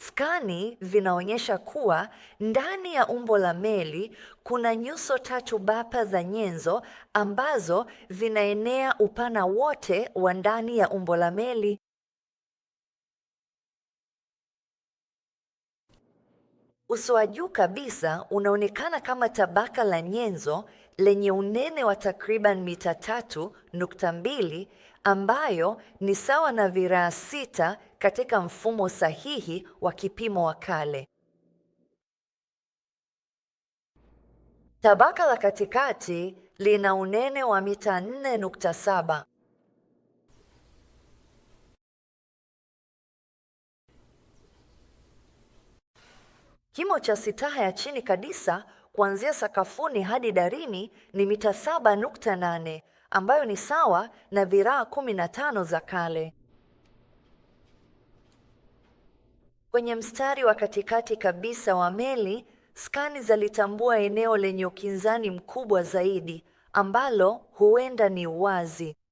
Skani vinaonyesha kuwa ndani ya umbo la meli kuna nyuso tatu bapa za nyenzo ambazo vinaenea upana wote wa ndani ya umbo la meli. Uso wa juu kabisa unaonekana kama tabaka la nyenzo lenye unene wa takriban mita 3.2 ambayo ni sawa na viraa 6 katika mfumo sahihi wa kipimo wa kale. Tabaka la katikati lina unene wa mita 4.7. Kimo cha sitaha ya chini kabisa kuanzia sakafuni hadi darini ni mita 7.8 ambayo ni sawa na viraa 15 za kale. Kwenye mstari wa katikati kabisa wa meli, skani zalitambua eneo lenye ukinzani mkubwa zaidi ambalo huenda ni uwazi.